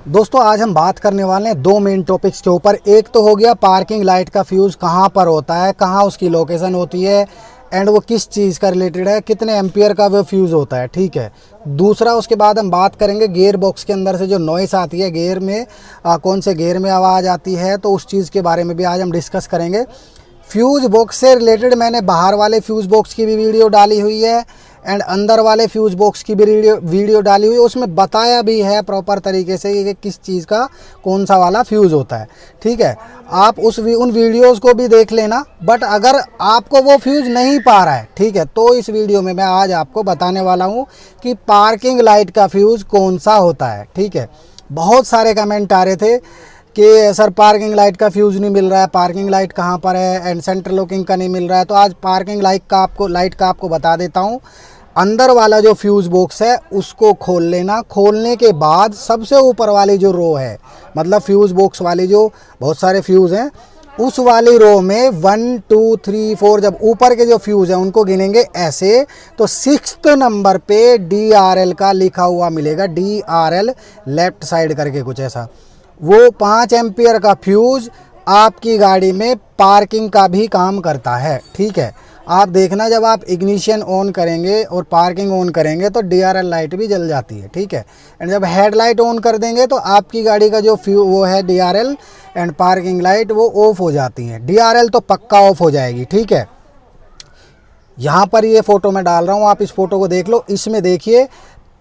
दोस्तों आज हम बात करने वाले हैं दो मेन टॉपिक्स के ऊपर। एक तो हो गया पार्किंग लाइट का फ्यूज़ कहाँ पर होता है, कहाँ उसकी लोकेशन होती है एंड वो किस चीज़ का रिलेटेड है, कितने एम्पियर का वो फ्यूज़ होता है। ठीक है। दूसरा उसके बाद हम बात करेंगे गियर बॉक्स के अंदर से जो नॉइस आती है, गियर में कौन से गियर में आवाज़ आती है, तो उस चीज़ के बारे में भी आज हम डिस्कस करेंगे। फ्यूज़ बॉक्स से रिलेटेड मैंने बाहर वाले फ्यूज़ बॉक्स की भी वीडियो डाली हुई है एंड अंदर वाले फ्यूज़ बॉक्स की भी वीडियो डाली हुई है। उसमें बताया भी है प्रॉपर तरीके से कि किस चीज़ का कौन सा वाला फ्यूज़ होता है। ठीक है, आप उन वीडियोज़ को भी देख लेना। बट अगर आपको वो फ्यूज़ नहीं पा रहा है, ठीक है, तो इस वीडियो में मैं आज आपको बताने वाला हूँ कि पार्किंग लाइट का फ्यूज़ कौन सा होता है। ठीक है, बहुत सारे कमेंट आ रहे थे कि सर पार्किंग लाइट का फ्यूज़ नहीं मिल रहा है, पार्किंग लाइट कहाँ पर है एंड सेंटर लॉकिंग का नहीं मिल रहा है। तो आज पार्किंग लाइट का आपको बता देता हूँ। अंदर वाला जो फ्यूज़ बॉक्स है उसको खोल लेना। खोलने के बाद सबसे ऊपर वाली जो रो है, मतलब फ्यूज़ बॉक्स वाली जो बहुत सारे फ्यूज़ हैं, उस वाली रो में 1 2 3 4 जब ऊपर के जो फ्यूज़ हैं उनको गिनेंगे ऐसे, तो 6th नंबर पे DRL का लिखा हुआ मिलेगा। DRL लेफ्ट साइड करके कुछ ऐसा, वो 5 एम्पियर का फ्यूज़ आपकी गाड़ी में पार्किंग का भी काम करता है। ठीक है, आप देखना जब आप इग्निशन ऑन करेंगे और पार्किंग ऑन करेंगे तो DRL लाइट भी जल जाती है। ठीक है, एंड जब हेडलाइट ऑन कर देंगे तो आपकी गाड़ी का जो वो है DRL एंड पार्किंग लाइट वो ऑफ हो जाती है। DRL तो पक्का ऑफ हो जाएगी। ठीक है, यहाँ पर ये फ़ोटो मैं डाल रहा हूँ, आप इस फ़ोटो को देख लो। इसमें देखिए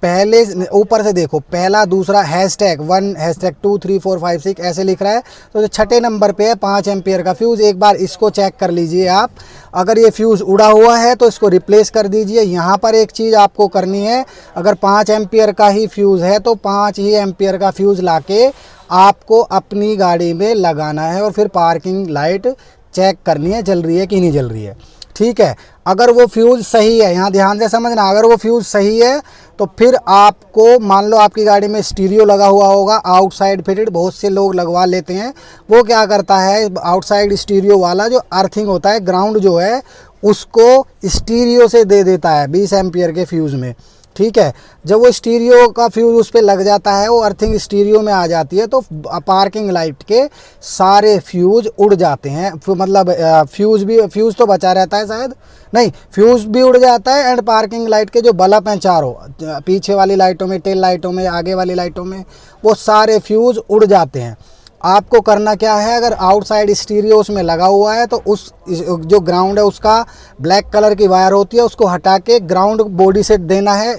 पहले ऊपर से देखो, पहला दूसरा #1 #2 3 4 5 6 ऐसे लिख रहा है। तो जो छठे नंबर पे है 5 एम्पियर का फ्यूज़, एक बार इसको चेक कर लीजिए आप। अगर ये फ्यूज़ उड़ा हुआ है तो इसको रिप्लेस कर दीजिए। यहाँ पर एक चीज़ आपको करनी है, अगर 5 एम्पियर का ही फ्यूज़ है तो 5 ही एम्पियर का फ्यूज़ लाके आपको अपनी गाड़ी में लगाना है और फिर पार्किंग लाइट चेक करनी है जल रही है कि नहीं जल रही है। ठीक है, अगर वो फ्यूज़ सही है, यहाँ ध्यान से समझना, अगर वो फ्यूज़ सही है तो फिर आपको, मान लो आपकी गाड़ी में स्टीरियो लगा हुआ होगा आउटसाइड फिटेड, बहुत से लोग लगवा लेते हैं। वो क्या करता है, आउटसाइड स्टीरियो वाला जो अर्थिंग होता है, ग्राउंड जो है उसको स्टीरियो से दे देता है 20 एम्पियर के फ्यूज़ में। ठीक है, जब वो स्टीरियो का फ्यूज़ उस पर लग जाता है, वो अर्थिंग स्टीरियो में आ जाती है, तो पार्किंग लाइट के सारे फ्यूज़ उड़ जाते हैं। मतलब फ्यूज़ तो बचा रहता है, शायद नहीं, फ्यूज़ भी उड़ जाता है एंड पार्किंग लाइट के जो बल्ब हैं चारों, पीछे वाली लाइटों में, टेल लाइटों में, आगे वाली लाइटों में, वो सारे फ्यूज़ उड़ जाते हैं। आपको करना क्या है, अगर आउटसाइड स्टीरियो उसमें लगा हुआ है तो उस जो ग्राउंड है उसका ब्लैक कलर की वायर होती है, उसको हटा के ग्राउंड बॉडी से देना है,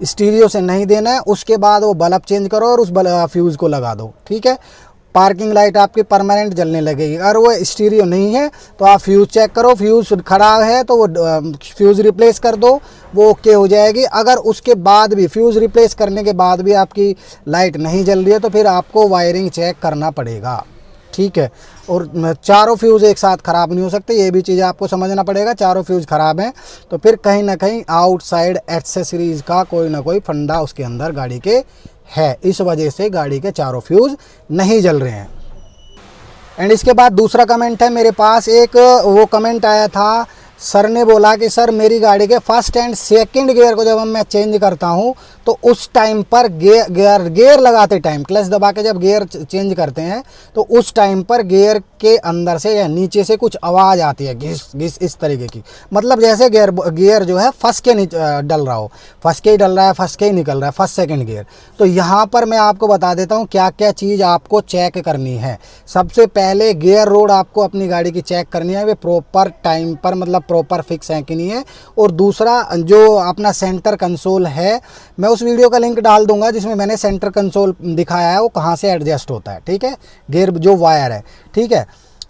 स्टीरियो से नहीं देना है। उसके बाद वो बल्ब चेंज करो और उस फ्यूज़ को लगा दो। ठीक है, पार्किंग लाइट आपकी परमानेंट जलने लगेगी। अगर वो स्टीरियो नहीं है तो आप फ्यूज़ चेक करो, फ्यूज़ ख़राब है तो वो फ्यूज़ रिप्लेस कर दो, वो ओके हो जाएगी। अगर उसके बाद भी, फ्यूज़ रिप्लेस करने के बाद भी आपकी लाइट नहीं जल रही है तो फिर आपको वायरिंग चेक करना पड़ेगा। ठीक है, और चारों फ्यूज़ एक साथ ख़राब नहीं हो सकते, ये भी चीज़ आपको समझना पड़ेगा। चारों फ्यूज़ ख़राब हैं तो फिर कहीं ना कहीं आउटसाइड एक्सेसरीज़ का कोई ना कोई फंडा उसके अंदर गाड़ी के है, इस वजह से गाड़ी के चारों फ्यूज़ नहीं जल रहे हैं। एंड इसके बाद दूसरा कमेंट है मेरे पास, एक वो कमेंट आया था, सर ने बोला कि सर मेरी गाड़ी के फर्स्ट एंड सेकंड गियर को जब मैं चेंज करता हूं तो उस टाइम पर गियर लगाते टाइम, क्लच दबा के जब गियर चेंज करते हैं तो उस टाइम पर गियर के अंदर से या नीचे से कुछ आवाज़ आती है, घिस घिस इस तरीके की। मतलब जैसे गियर जो है फंस के डल रहा हो, फंस के ही डल रहा है, फंस के ही निकल रहा है, फर्स्ट सेकेंड गियर। तो यहाँ पर मैं आपको बता देता हूँ क्या क्या चीज़ आपको चेक करनी है। सबसे पहले गियर रोड आपको अपनी गाड़ी की चेक करनी है, वे प्रॉपर टाइम पर, मतलब प्रॉपर फिक्स है कि नहीं है। और दूसरा जो अपना सेंटर कंसोल है, मैं उस वीडियो का लिंक डाल दूंगा जिसमें मैंने सेंटर कंसोल दिखाया है वो कहाँ से एडजस्ट होता है। ठीक है, गियर जो वायर है, ठीक है,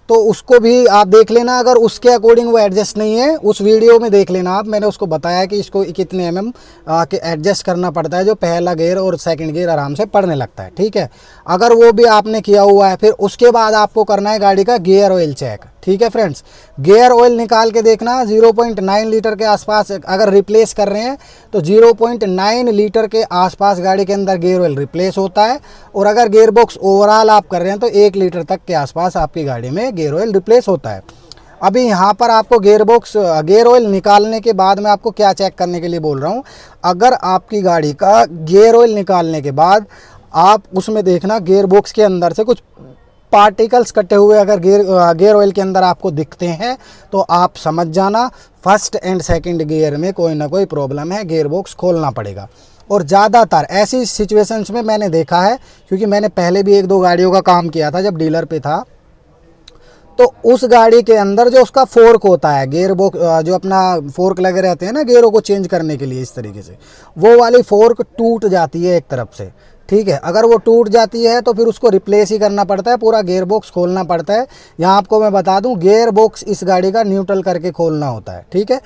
तो उसको भी आप देख लेना। अगर उसके अकॉर्डिंग वो एडजस्ट नहीं है, उस वीडियो में देख लेना आप, मैंने उसको बताया कि इसको कितने mm के एडजस्ट करना पड़ता है, जो पहला गियर और सेकंड गियर आराम से पड़ने लगता है। ठीक है, अगर वो भी आपने किया हुआ है, फिर उसके बाद आपको करना है गाड़ी का गियर ऑयल चेक। ठीक है फ्रेंड्स, गियर ऑयल निकाल के देखना 0.9 लीटर के आसपास, अगर रिप्लेस कर रहे हैं तो 0.9 लीटर के आसपास गाड़ी के अंदर गियर ऑयल रिप्लेस होता है। और अगर गियर बॉक्स ओवरऑल आप कर रहे हैं तो 1 लीटर तक के आसपास आपकी गाड़ी में गियर ऑयल रिप्लेस होता है। अभी यहाँ पर आपको गियर ऑयल निकालने के बाद मैं आपको क्या चेक करने के लिए बोल रहा हूँ। अगर आपकी गाड़ी का गियर ऑयल निकालने के बाद आप उसमें देखना गियर बॉक्स के अंदर से कुछ पार्टिकल्स कटे हुए अगर गियर ऑयल के अंदर आपको दिखते हैं तो आप समझ जाना फर्स्ट एंड सेकंड गियर में कोई ना कोई प्रॉब्लम है, गियर बॉक्स खोलना पड़ेगा। और ज़्यादातर ऐसी सिचुएशंस में मैंने देखा है, क्योंकि मैंने पहले भी 1-2 गाड़ियों का काम किया था जब डीलर पे था, तो उस गाड़ी के अंदर जो उसका फोर्क होता है, गियर बॉक्स जो अपना फोर्क लगे रहते हैं ना गियरों को चेंज करने के लिए, इस तरीके से वो वाली फोर्क टूट जाती है एक तरफ से, ठीक है। अगर वो टूट जाती है तो फिर उसको रिप्लेस ही करना पड़ता है, पूरा गियर बॉक्स खोलना पड़ता है। यहाँ आपको मैं बता दूँ, गियर बॉक्स इस गाड़ी का न्यूट्रल करके खोलना होता है, ठीक है।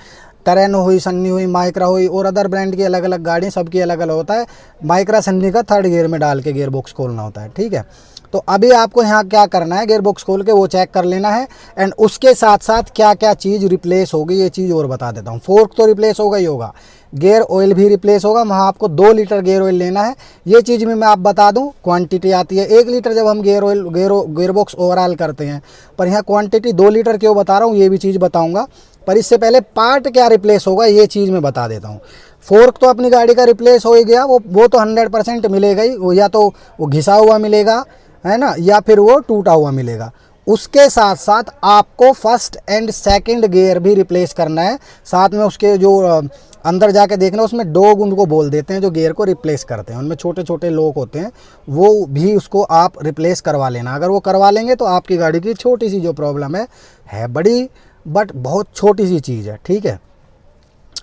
टरेनो हुई, सन्नी हुई, माइक्रा हुई और अदर ब्रांड की अलग अलग गाड़ियाँ, सबकी अलग अलग होता है। माइक्रा सन्नी का 3rd गियर में डाल के गियर बॉक्स खोलना होता है, ठीक है। तो अभी आपको यहाँ क्या करना है, गियर बॉक्स खोल के वो चेक कर लेना है। एंड उसके साथ साथ क्या क्या चीज़ रिप्लेस होगी ये चीज़ और बता देता हूँ। फोर्क तो रिप्लेस होगा ही होगा, गियर ऑयल भी रिप्लेस होगा। वहाँ आपको 2 लीटर गियर ऑयल लेना है। ये चीज़ में मैं आप बता दूँ, क्वांटिटी आती है 1 लीटर जब हम गियर बॉक्स ओवरऑल करते हैं, पर यहाँ क्वांटिटी 2 लीटर क्यों बता रहा हूँ ये भी चीज़ बताऊँगा। पर इससे पहले पार्ट क्या रिप्लेस होगा ये चीज़ मैं बता देता हूँ। फोर्क तो अपनी गाड़ी का रिप्लेस हो ही गया, वो तो 100% मिलेगा ही, वो या तो वो घिसा हुआ मिलेगा, है ना, या फिर वो टूटा हुआ मिलेगा। उसके साथ साथ आपको फर्स्ट एंड सेकंड गियर भी रिप्लेस करना है। साथ में उसके जो अंदर जाके देखना, उसमें डॉग उनको बोल देते हैं जो गियर को रिप्लेस करते हैं, उनमें छोटे छोटे लोग होते हैं, वो भी उसको आप रिप्लेस करवा लेना। अगर वो करवा लेंगे तो आपकी गाड़ी की छोटी सी जो प्रॉब्लम है बड़ी बट बहुत छोटी सी चीज़ है, ठीक है,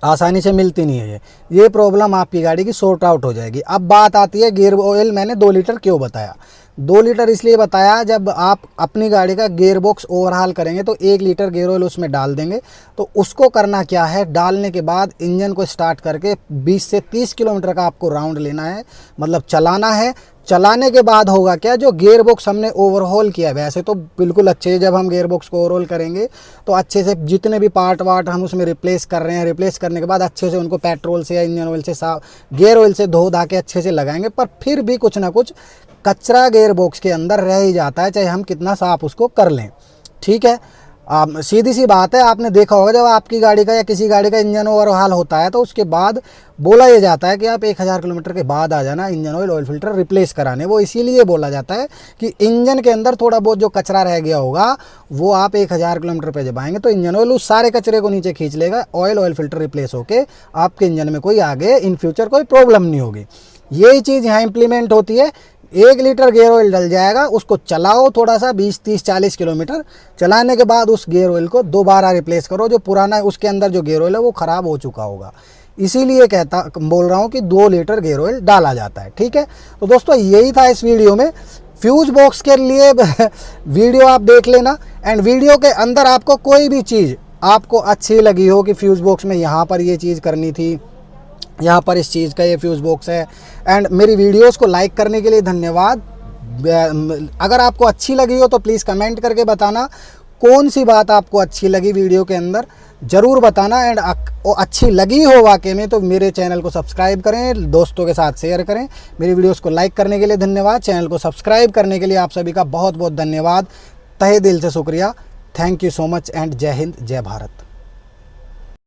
आसानी से मिलती नहीं है ये प्रॉब्लम आपकी गाड़ी की सॉर्ट आउट हो जाएगी। अब बात आती है गियर ऑयल मैंने 2 लीटर क्यों बताया। 2 लीटर इसलिए बताया, जब आप अपनी गाड़ी का गियर बॉक्स ओवरहाल करेंगे तो 1 लीटर गियर ऑयल उसमें डाल देंगे। तो उसको करना क्या है, डालने के बाद इंजन को स्टार्ट करके 20 से 30 किलोमीटर का आपको राउंड लेना है, मतलब चलाना है। चलाने के बाद होगा क्या, जो गियर बॉक्स हमने ओवरहॉल किया, वैसे तो बिल्कुल अच्छे, जब हम गियर बॉक्स को ओवरहॉल करेंगे तो अच्छे से जितने भी पार्ट वार्ट हम उसमें रिप्लेस कर रहे हैं, रिप्लेस करने के बाद अच्छे से उनको पेट्रोल से या इंजन ऑयल से साफ, गियर ऑयल से धो धा के अच्छे से लगाएंगे। पर फिर भी कुछ ना कुछ कचरा गियर बॉक्स के अंदर रह ही जाता है, चाहे हम कितना साफ उसको कर लें, ठीक है। सीधी सी बात है, आपने देखा होगा जब आपकी गाड़ी का या किसी गाड़ी का इंजन ओवरहाल होता है तो उसके बाद बोला ये जाता है कि आप 1000 किलोमीटर के बाद आ जाना इंजन ऑयल फिल्टर रिप्लेस कराने। वो इसीलिए बोला जाता है कि इंजन के अंदर थोड़ा बहुत जो कचरा रह गया होगा वो आप 1000 किलोमीटर पे जब आएंगे तो इंजन ऑयल उस सारे कचरे को नीचे खींच लेगा, ऑयल फिल्टर रिप्लेस होके आपके इंजन में कोई आगे इन फ्यूचर कोई प्रॉब्लम नहीं होगी। यही चीज़ यहाँ इंप्लीमेंट होती है। 1 लीटर गियर ऑयल डल जाएगा, उसको चलाओ थोड़ा सा 20, 30, 40 किलोमीटर, चलाने के बाद उस गियर ऑयल को दोबारा रिप्लेस करो। जो पुराना उसके अंदर जो गियर ऑयल है वो ख़राब हो चुका होगा, इसीलिए बोल रहा हूँ कि 2 लीटर गियर ऑयल डाला जाता है, ठीक है। तो दोस्तों यही था इस वीडियो में। फ्यूज़ बॉक्स के लिए वीडियो आप देख लेना। एंड वीडियो के अंदर आपको कोई भी चीज़ आपको अच्छी लगी हो कि फ्यूज़ बॉक्स में यहाँ पर ये चीज़ करनी थी, यहाँ पर इस चीज़ का ये फ्यूज़ बॉक्स है। एंड मेरी वीडियोस को लाइक करने के लिए धन्यवाद। अगर आपको अच्छी लगी हो तो प्लीज़ कमेंट करके बताना कौन सी बात आपको अच्छी लगी वीडियो के अंदर, ज़रूर बताना। एंड अच्छी लगी हो वाकई में तो मेरे चैनल को सब्सक्राइब करें, दोस्तों के साथ शेयर करें। मेरी वीडियोस को लाइक करने के लिए धन्यवाद, चैनल को सब्सक्राइब करने के लिए आप सभी का बहुत बहुत धन्यवाद, तहे दिल से शुक्रिया। Thank you so much and जय हिंद, जय भारत।